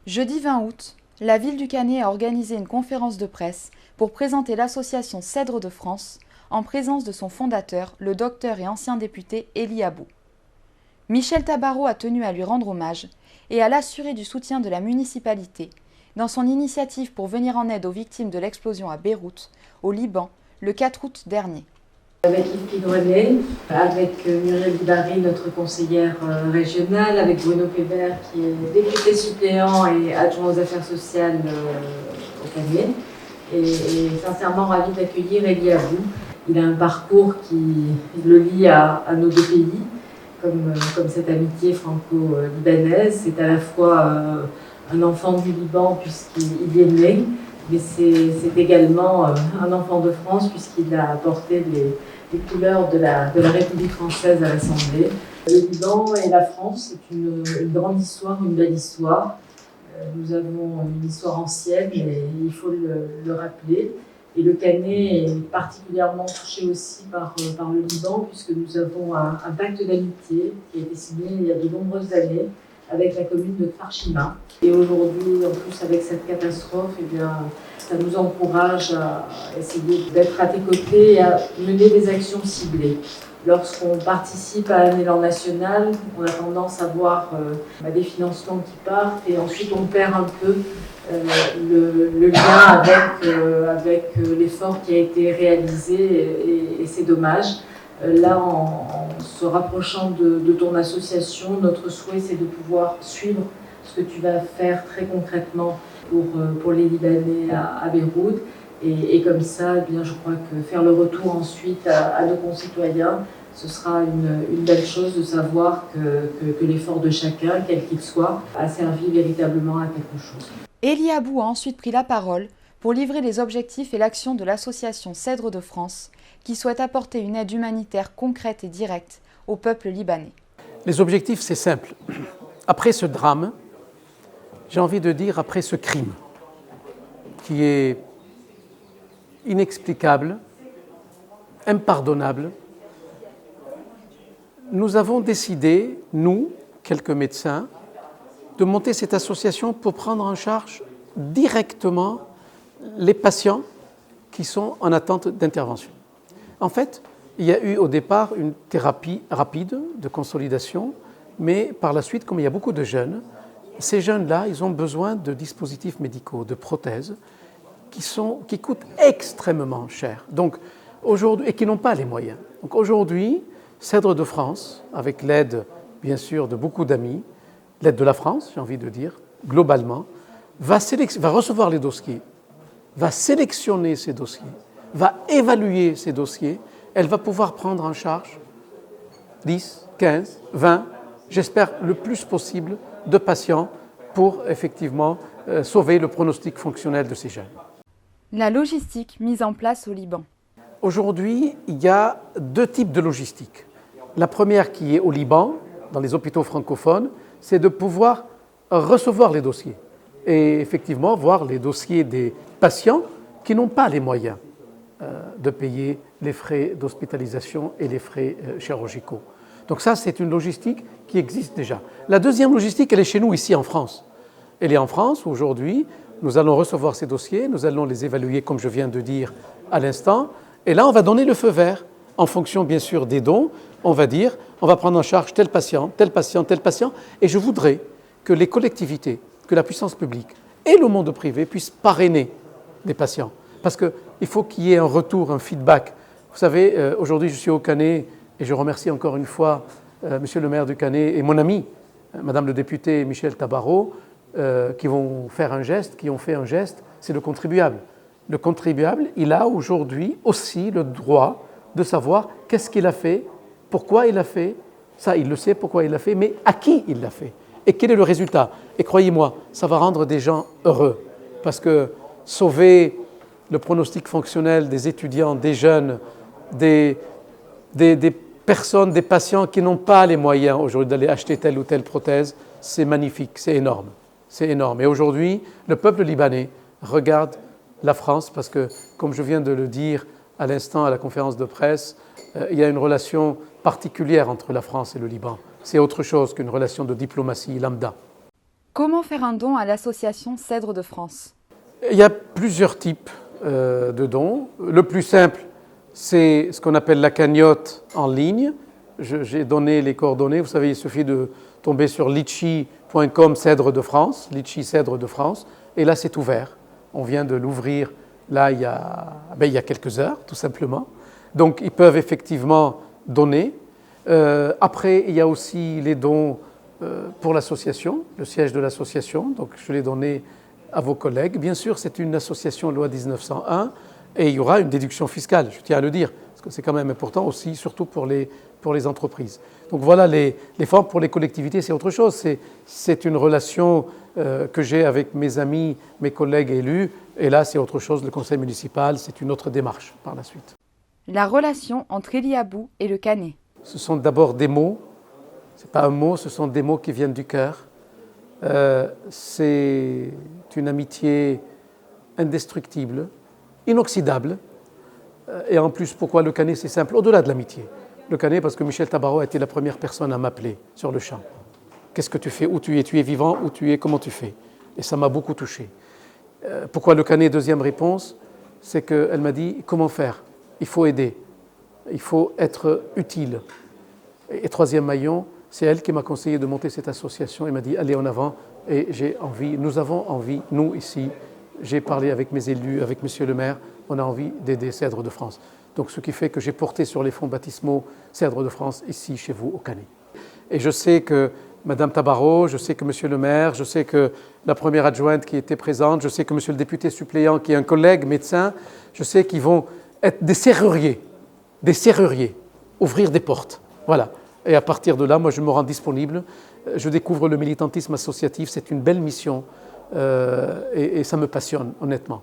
Jeudi 20 août, la ville du Cannet a organisé une conférence de presse pour présenter l'association Cèdres de France en présence de son fondateur, le docteur et ancien député Élie Abou. Michel Tabarot a tenu à lui rendre hommage et à l'assurer du soutien de la municipalité dans son initiative pour venir en aide aux victimes de l'explosion à Beyrouth, au Liban, le 4 août dernier. Avec Yves Pidronnet, avec Muriel Dibary, notre conseillère régionale, avec Bruno Pébert, qui est député suppléant et adjoint aux affaires sociales au Cannet. Et sincèrement ravi d'accueillir Élie Abou. Il a un parcours qui le lie à nos deux pays, comme cette amitié franco-libanaise. C'est à la fois un enfant du Liban puisqu'il y est né, mais c'est également un enfant de France puisqu'il a apporté les couleurs de la République française à l'Assemblée. Le Liban et la France, c'est une grande histoire, une belle histoire. Nous avons une histoire ancienne et il faut le rappeler. Et le Cannet est particulièrement touché aussi par le Liban puisque nous avons un pacte d'amitié qui a été signé il y a de nombreuses années avec la commune de Kfar Shima. Et aujourd'hui, en plus avec cette catastrophe, eh bien, ça nous encourage à essayer d'être à tes côtés et à mener des actions ciblées. Lorsqu'on participe à un élan national, on a tendance à voir des financements qui partent et ensuite on perd un peu le lien avec l'effort qui a été réalisé et c'est dommage. Là, en se rapprochant de ton association, notre souhait c'est de pouvoir suivre ce que tu vas faire très concrètement pour les Libanais à Beyrouth. Et comme ça, eh bien, je crois que faire le retour ensuite à nos concitoyens, ce sera une belle chose de savoir que l'effort de chacun, quel qu'il soit, a servi véritablement à quelque chose. Élie Abou a ensuite pris la parole pour livrer les objectifs et l'action de l'association Cèdres de France, qui souhaite apporter une aide humanitaire concrète et directe au peuple libanais. Les objectifs, c'est simple. Après ce drame, j'ai envie de dire après ce crime, qui est inexplicable, impardonnable, nous avons décidé, nous, quelques médecins, de monter cette association pour prendre en charge directement les patients qui sont en attente d'intervention. En fait, il y a eu au départ une thérapie rapide de consolidation, mais par la suite, comme il y a beaucoup de jeunes, ces jeunes-là, ils ont besoin de dispositifs médicaux, de prothèses, qui coûtent extrêmement cher et qui n'ont pas les moyens. Donc aujourd'hui, Cèdres de France, avec l'aide bien sûr de beaucoup d'amis, l'aide de la France, j'ai envie de dire, globalement, va recevoir les dossiers, va sélectionner ces dossiers, va évaluer ces dossiers, elle va pouvoir prendre en charge 10, 15, 20, j'espère le plus possible de patients pour effectivement sauver le pronostic fonctionnel de ces jeunes. La logistique mise en place au Liban. Aujourd'hui, il y a deux types de logistique. La première qui est au Liban, dans les hôpitaux francophones, c'est de pouvoir recevoir les dossiers et effectivement voir les dossiers des patients qui n'ont pas les moyens de payer les frais d'hospitalisation et les frais chirurgicaux. Donc ça, c'est une logistique qui existe déjà. La deuxième logistique, elle est chez nous, ici en France. Elle est en France, aujourd'hui, nous allons recevoir ces dossiers, nous allons les évaluer, comme je viens de dire à l'instant, et là, on va donner le feu vert, en fonction, bien sûr, des dons. On va dire, on va prendre en charge tel patient, tel patient, tel patient, et je voudrais que les collectivités, que la puissance publique et le monde privé puissent parrainer les patients. Parce qu'il faut qu'il y ait un retour, un feedback. Vous savez, aujourd'hui, je suis au Cannet, et je remercie encore une fois Monsieur le maire du Cannet et mon ami, Madame le député Michel Tabarot, qui ont fait un geste, c'est le contribuable. Le contribuable, il a aujourd'hui aussi le droit de savoir qu'est-ce qu'il a fait, pourquoi il a fait, ça il le sait pourquoi il l'a fait, mais à qui il l'a fait et quel est le résultat. Et croyez-moi, ça va rendre des gens heureux parce que sauver le pronostic fonctionnel des étudiants, des jeunes, des personnes, des patients qui n'ont pas les moyens aujourd'hui d'aller acheter telle ou telle prothèse, c'est magnifique, c'est énorme. C'est énorme. Et aujourd'hui, le peuple libanais regarde la France parce que, comme je viens de le dire à l'instant à la conférence de presse, il y a une relation particulière entre la France et le Liban. C'est autre chose qu'une relation de diplomatie lambda. Comment faire un don à l'association Cèdres de France? Il y a plusieurs types de dons. Le plus simple, c'est ce qu'on appelle la cagnotte en ligne. J'ai donné les coordonnées. Vous savez, il suffit de tomber sur litchi.com Cèdres de France, Litchi Cèdres de France, et là c'est ouvert. On vient de l'ouvrir là il y a quelques heures, tout simplement. Donc ils peuvent effectivement donner. Après, il y a aussi les dons pour l'association, le siège de l'association. Donc je l'ai donné à vos collègues. Bien sûr, c'est une association loi 1901 et il y aura une déduction fiscale, je tiens à le dire, parce que c'est quand même important aussi, surtout pour les entreprises. Donc voilà, les formes pour les collectivités, c'est autre chose. C'est une relation que j'ai avec mes amis, mes collègues élus, et là c'est autre chose, le conseil municipal, c'est une autre démarche par la suite. La relation entre Eliabou et le Canet. Ce sont d'abord des mots, ce n'est pas un mot, ce sont des mots qui viennent du cœur. C'est une amitié indestructible, inoxydable. Et en plus, pourquoi le Canet? C'est simple, au-delà de l'amitié. Le Canet, parce que Michel Tabarot a été la première personne à m'appeler sur le champ. Qu'est-ce que tu fais? Où tu es vivant? Où tu es? Comment tu fais? Et ça m'a beaucoup touché. Pourquoi le Canet? Deuxième réponse, c'est qu'elle m'a dit comment faire? Il faut aider, il faut être utile. Et troisième maillon, c'est elle qui m'a conseillé de monter cette association et m'a dit allez en avant. Et nous avons envie, nous ici, j'ai parlé avec mes élus, avec monsieur le maire, on a envie d'aider Cèdres de France. Donc ce qui fait que j'ai porté sur les fonds baptismaux Cèdres de France ici chez vous au Canet. Et je sais que madame Tabarot, je sais que monsieur le maire, je sais que la première adjointe qui était présente, je sais que monsieur le député suppléant qui est un collègue médecin, je sais qu'ils vont être des serruriers, ouvrir des portes. Voilà. Et à partir de là, moi je me rends disponible, je découvre le militantisme associatif, c'est une belle mission et ça me passionne honnêtement.